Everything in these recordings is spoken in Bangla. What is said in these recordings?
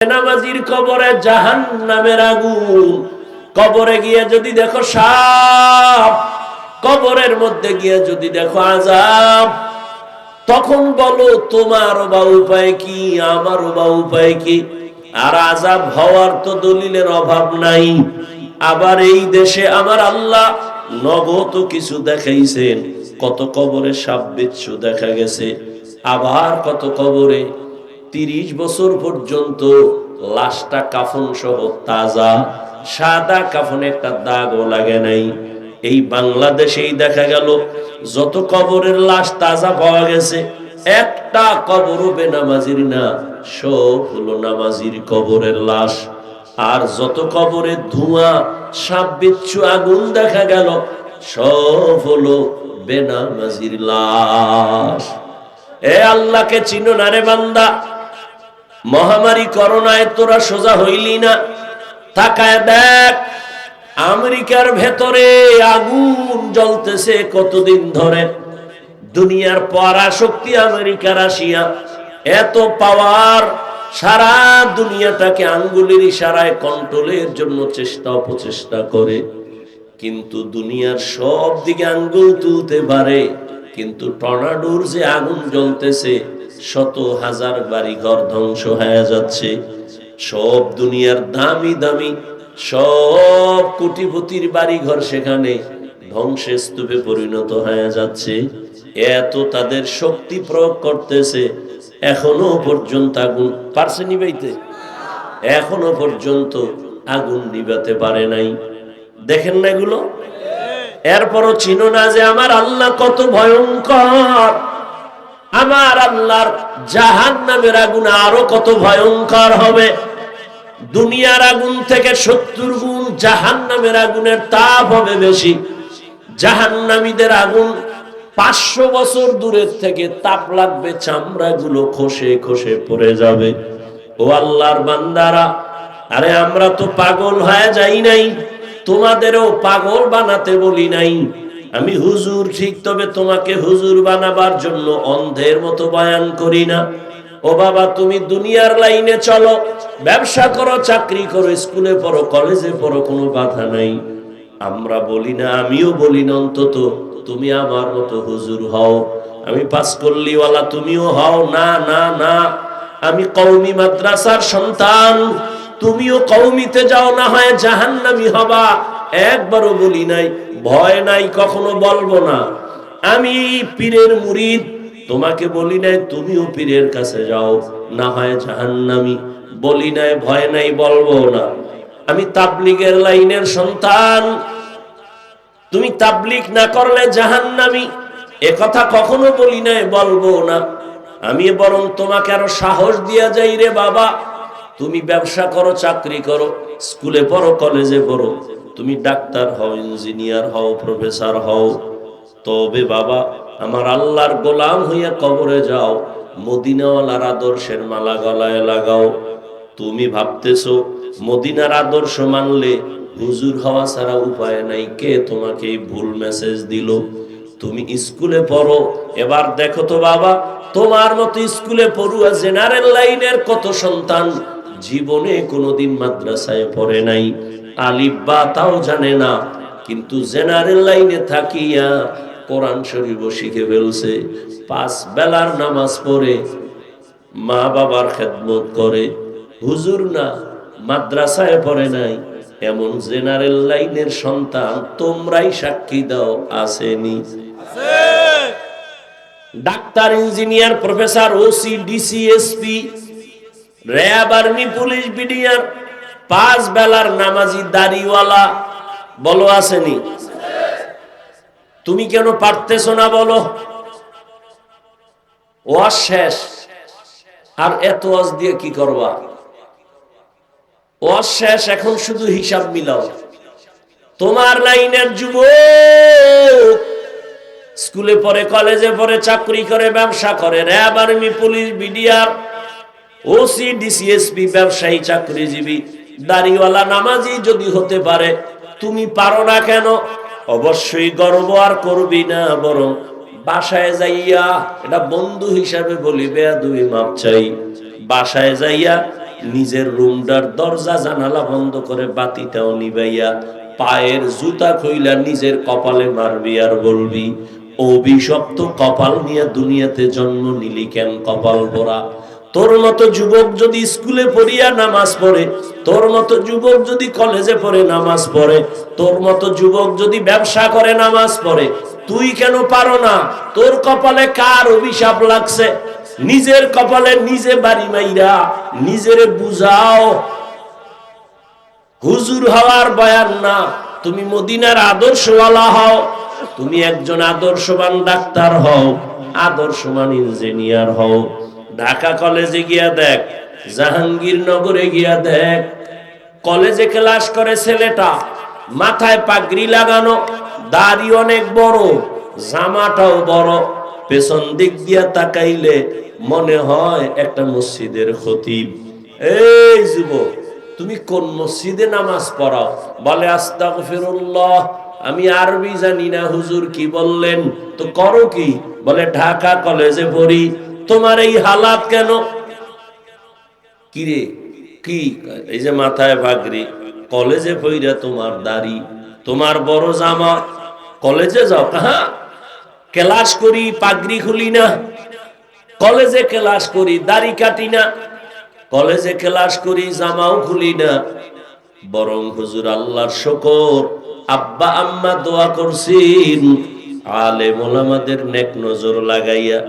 বেনামাজির কবরে জাহান্নামের আগুন। কবরে গিয়ে যদি দেখো সাপ, কবরের মধ্যে গিয়ে যদি দেখো আযাব, তখন বলো তোমারও বা উপায় কি, আমারও বা উপায় কি? আর আযাব হওয়ার তো দলিলের অভাব নাই। আবার এই দেশে আমার আল্লাহ নগদ কিছু দেখাইছেন। কত কবরে সাপ বিচ্ছু দেখা গেছে, আবার কত কবরে 30 বছর পর্যন্ত লাশটা কাফন সহ তাজা, সাদা কাফনে একটা দাগও লাগে নাই। এই বাংলাদেশেই দেখা গেল যত কবরের লাশ তাজা পাওয়া গেছে, একটা কবরও বেনামাজির না, সব হলো নামাজির কবরের লাশ। আর যত কবরে ধোঁয়া, সাপ বিচ্ছু, আগুন দেখা গেল, সব হলো বেনামাজির লাশ। এ আল্লাহকে চিনো না রে বান্দা? মহামারী করোনায় তোরা সোজা হইলি না? তাকায় দেখ, আমেরিকার ভেতরে আগুন জ্বলতেছে কতদিন ধরে। দুনিয়ার পরাশক্তি আমেরিকা, রাশিয়া, এত পাওয়ার, সারা দুনিয়াটাকে আঙ্গুলের ইশারায় কন্ট্রোলের জন্য চেষ্টা অপচেষ্টা করে, কিন্তু দুনিয়ার সব দিকে আঙ্গুল তুলতে পারে। কিন্তু টর্নাডোর যে আগুন জ্বলতেছে, শত হাজার বাড়ি ঘর ধ্বংস হয়ে যাচ্ছে। সব দুনিয়ার দামি দামি সব কোটিপতির বাড়ি ঘর সেখানে ধ্বংসের স্তূপে পরিণত হয়ে যাচ্ছে। এত তাদের শক্তি প্রয়োগ করতেছে, এখনো পর্যন্ত আগুন পারছে নিবাইতে? এখনো পর্যন্ত আগুন নিবাতে পারে নাই। দেখেন না এগুলো? এরপরও চিনো না যে আমার আল্লাহ কত ভয়ঙ্কর? আমার আল্লাহর জাহান্নামের আগুন আরো কত ভয়ঙ্কর হবে। দুনিয়ার আগুন থেকে 70 গুণ জাহান্নামের আগুনের তাপ হবে বেশি। জাহান্নামীদের আগুন 500 বছর দূরের থেকে তাপ লাগবে, চামড়াগুলো খসে খসে পড়ে যাবে। ও আল্লাহর বান্দারা, আরে আমরা তো পাগল হয়ে যাই নাই, তোমাদেরও পাগল বানাতে বলি নাই। আমি হুজুর ঠিক, তবে তোমাকে হুজুর বানাবার জন্য অন্ধের মতো বয়ান করি না। ও বাবা, তুমি দুনিয়ার লাইনে চলো, ব্যবসা করো, চাকরি করো, স্কুলে পড়ো, কলেজে পড়ো, কোনো বাধা নাই। আমরা বলি না, আমিও বলি না, অন্তত তুমি আমার মতো হুজুর হও। আমি পাসকল্লিওয়ালা, তুমিও হও না। না না, আমি কওমি মাদ্রাসার সন্তান, তুমিও কওমিতে যাও, না হয় জাহান্নামী হবা। একবারও বলি নাই, ভয় নাই, কখনো বলবো না। আমি পীরের মুরিদ, তোমাকে বলি নাই তুমিও পীরের কাছে যাও, না হয় জাহান্নামী। বলি নাই, ভয় নাই, বলবো না। আমি তাবলীগের লাইনের সন্তান, তুমি তাবলীগ না করলে জাহান্নামী, এ কথা কখনো বলি নাই, বলবো না। আমি বরং তোমাকে আরো সাহস দিয়া যাই, রে বাবা, তুমি ব্যবসা করো, চাকরি করো, স্কুলে পড়ো, কলেজে পড়ো, তুমি ডাক্তার হও, ইঞ্জিনিয়ার হও, প্রফেসর হও, তবে বাবা আমার আল্লাহর গোলাম হইয়া কবরে যাও, মদিনাওয়ালার আদর্শের মালা গলায় লাগাও। তুমি ভাবতেছো মদিনার আদর্শ মানলে হুজুর হওয়া ছাড়া উপায় নাই। কে তোমাকে এই ভুল মেসেজ দিল? তুমি স্কুলে পড়ো, এবার দেখো তো বাবা, তোমার মতো স্কুলে পড়ুয়া জেনারেল লাইনের কত সন্তান জীবনে কোনোদিন মাদ্রাসায় পড়ে নাই, আলিফ বা তাও জানে না, কিন্তু জেনারেল লাইনে থাকিয়া কোরআন শরীফ শিখে ফেলছে। 5 বেলার নামাজ পড়ে, মা বাবার খেদমত করে। হুজুর না, মাদ্রাসায় পড়ে নাই, এমন জেনারেল লাইনের সন্তান তোমরাই সাক্ষী দাও, আসেনি? Doctor, engineer, professor, OC, DC, SP, RAB, army, police, BDR, 5 বেলার নামাজি, দাড়িওয়ালা, বলো আসেনি? তুমি কেন পারতেছো না বলো? ওয়াজ শেষ, আর এত ওয়াজ দিয়ে কি করবা? ওয়াজ শেষ, এখন শুধু হিসাব মিলাও। তোমার লাইনের যুবক স্কুলে পড়ে, কলেজে পড়ে, চাকরি করে, ব্যবসা করে, RAB, army, police, BDR, OC, DC, SP, ব্যবসায়ী, চাকরিজীবী, দাড়িওয়ালা, নামাজি যদি হতে পারে, তুমি পারো না কেন? অবশ্যই গর্ব আর করবি না, বরং বাসায় যাইয়া, এটা বন্ধু হিসাবে বলি, বেয়াদবি মাপ চাই, বাসায় যাইয়া নিজের রুমটার দরজা জানালা বন্ধ করে বাতিটাও নিবাইয়া পায়ের জুতা খুইলা নিজের কপালে মারবি আর বলবি, অভিশপ্ত কপাল নিয়ে দুনিয়াতে জন্ম নিলি কেন কপাল পোড়া। তোর মতো যুবক যদি স্কুলে পড়িয়া নামাজ পড়ে, তোর মতো যুবক যদি কলেজে পড়ে নামাজ পড়ে, তোর মতো যুবক যদি ব্যবসা করে নামাজ পড়ে, তুই কেন পারো না? তোর কপালে কার অভিশাপ লাগছে? নিজের কপালে নিজে বাড়ি মাইরা নিজেরে বুঝাও। হুজুর হওয়ার বয়ান না, তুমি মদিনার আদর্শওয়ালা হও, তুমি একজন আদর্শবান ডাক্তার হও, আদর্শবান ইঞ্জিনিয়ার হও। ঢাকা কলেজে গিয়া দেখ, জাহাঙ্গীরনগরে গিয়া দেখ, কলেজে ক্লাস করে ছেলেটা, মাথায় পাগড়ি লাগানো, দাড়ি অনেক বড়, জামাটাও বড়, পেছন দিক দিয়া তাকাইলে মনে হয় একটা মসজিদের খতিব। এই যুবক, তুমি কোন মসজিদে নামাজ পড়াও? বলে আস্তাগফিরুল্লাহ, আমি আরবি জানি না, হুজুর কি বললেন? তো করো কি? বলে ঢাকা কলেজে পড়ি। তোমার এই হালাত কেন? কিরে কি? এই যে মাথায় পাগড়ি, কলেজে পইরা তোমার দাড়ি, তোমার বড় জামা, কলেজে যাও হ্যাঁ, ক্লাস করি পাগড়ি খুলি না, কলেজে ক্লাস করি দাড়ি কাটি না, কলেজে ক্লাস করি জামাও খুলি না, বরং হুজুর আল্লাহর শুকর আব্বা আম্মা দোয়া করছেন, আলেম ওলামাদের নেক নজর লাগাইয়া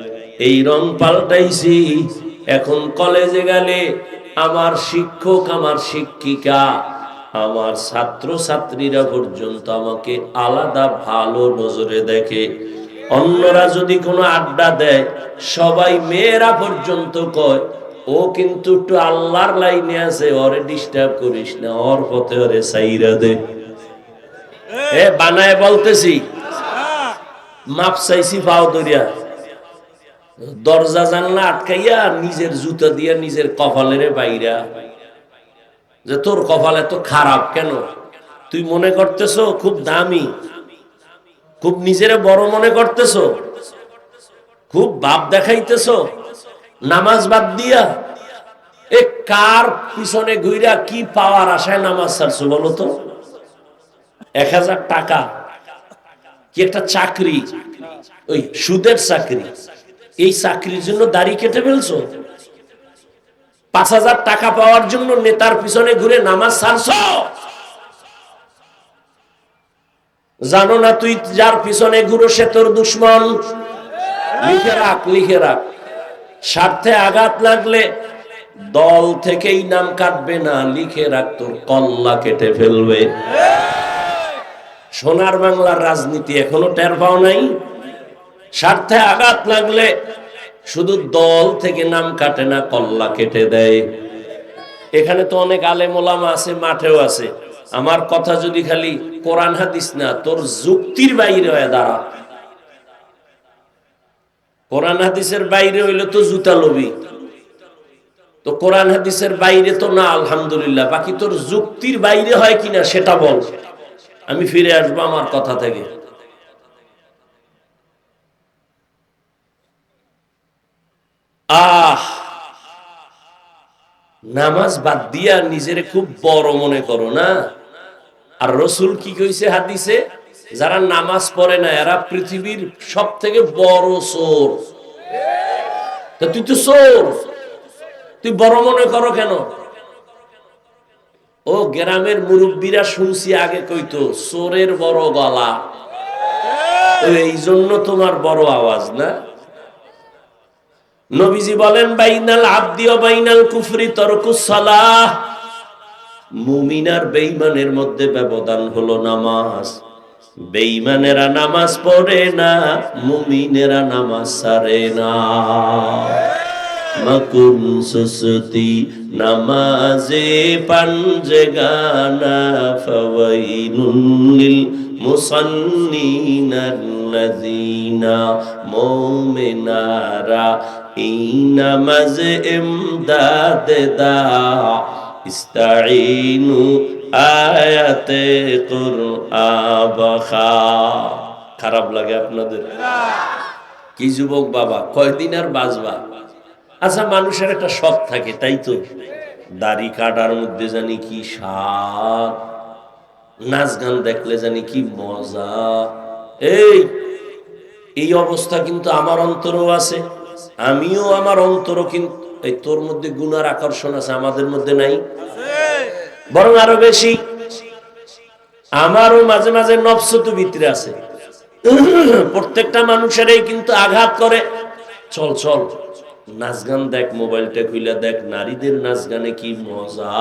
এই রং পাল্টাইছি। এখন কলেজে গেলে আমার শিক্ষক, আমার শিক্ষিকা, আমার ছাত্র ছাত্রীরা পর্যন্ত আমাকে আলাদা ভালো নজরে দেখে। অন্যরা যদি কোনো আড্ডা দেয়, সবাই মেয়েরা পর্যন্ত কয়, ও কিন্তু একটু আল্লাহর লাইনে আছে, ওরে ডিস্টার্ব করিস না, ওর পথে ওরে সাইরা দে। এ বানায় বলতেছি, মাপ চাইছি পাও দরিয়া, দরজা জানলা আটকাইয়া নিজের জুতা দিয়া নিজের কপালের বাইরা। যে তোর কপাল এত খারাপ কেন? তুই মনে করতেছ খুব দামি, খুব নিজেরে বড় মনে করতেছ, খুব বাপ দেখাইতেছ নামাজ বাদ দিয়া। এ কার পিছনে ঘুরা কি পাওয়ার আশায় নামাজ ছাড়ছো বলো তো? 1000 টাকা কি একটা চাকরি, ওই সুদের চাকরি, এই চাকরির জন্য দাড়ি কেটে ফেলছো? 5000 টাকা পাওয়ার জন্য নেতার পিছনে ঘুরে নামাজ ছাড়ছো? জানো না তুই যার পিছনে ঘুরো সে তোর দুশ্মন? লিখে রাখ, লিখে রাখ। স্বার্থে আঘাত লাগলে দল থেকেই নাম কাটবে না, লিখে রাখ, তোর কল্লা কেটে ফেলবে। সোনার বাংলার রাজনীতি এখনো টের পাও নাই? স্বার্থে আঘাত লাগলে শুধু দল থেকে নাম কাটে না, কল্লা কেটে দেয়। এখানে তো অনেক আলেম ওলামা আছে, মাঠেও আছে। আমার কথা যদি খালি কোরআন হাদিস না, তোর যুক্তির বাইরে হয়ে দাঁড়া। কোরআন হাদিসের বাইরে হইলে তো জুতা লবি, তো কোরআন হাদিসের বাইরে তো না, আলহামদুলিল্লাহ। বাকি তোর যুক্তির বাইরে হয় কিনা সেটা বল, আমি ফিরে আসবো আমার কথা থেকে। নামাজ বাদ দিয়া নিজেরে খুব বড় মনে করো না। আর রসুল কি কইছে হাদিসে? যারা নামাজ পড়ে না এরা পৃথিবীর সব থেকে বড় চোর। তুই তো চোর, তুই বড় মনে করো কেন? ও গ্রামের মুরব্বীরা শুনছি আগে কইতো চোরের বড় গলা, এই জন্য তোমার বড় আওয়াজ না। নবীজি বলেন, বাইনাল আবদি ওয়া বাইনাল কুফরি তারকুস সালাহ। মুমিন আর বেঈমানের মধ্যে ব্যবধান হলো নামাজ। বেঈমানেরা নামাজ পড়ে না, মুমিনেরা নামাজ ছাড়ে না। মাকুন সুসতি নামাজে পাঞ্জগানা ফাওয়াইনুন লিল মুসান্নিনাল্লাযিনা মুমিনারা ইনামাজ ইমদাদ দা ইস্তাঈনু আয়াতে কুরআন বাখা। খারাপ লাগে আপনাদের? কি যুবক বাবা, কয়দিন আর বাঁচবা? আচ্ছা, মানুষের একটা শখ থাকে, তাই তো? দাড়ি কাটার মধ্যে জানি কি স্বাদ, নাচ গান দেখলে জানি কি মজা। এই এই অবস্থা কিন্তু আমার অন্তরও আছে, আমিও আমার অন্তরও কিন্তু এই তোর মধ্যে গুনার আকর্ষণ আছে, আমাদের মধ্যে নাই, বরং আরো বেশি। আমারও মাঝে মাঝে নফস তো ভিতরে আছে, প্রত্যেকটা মানুষেরই কিন্তু আঘাত করে। চল চল নাচ গান দেখ, মোবাইলটা খুলে দেখ, নারীদের নাচ গানে কি মজা।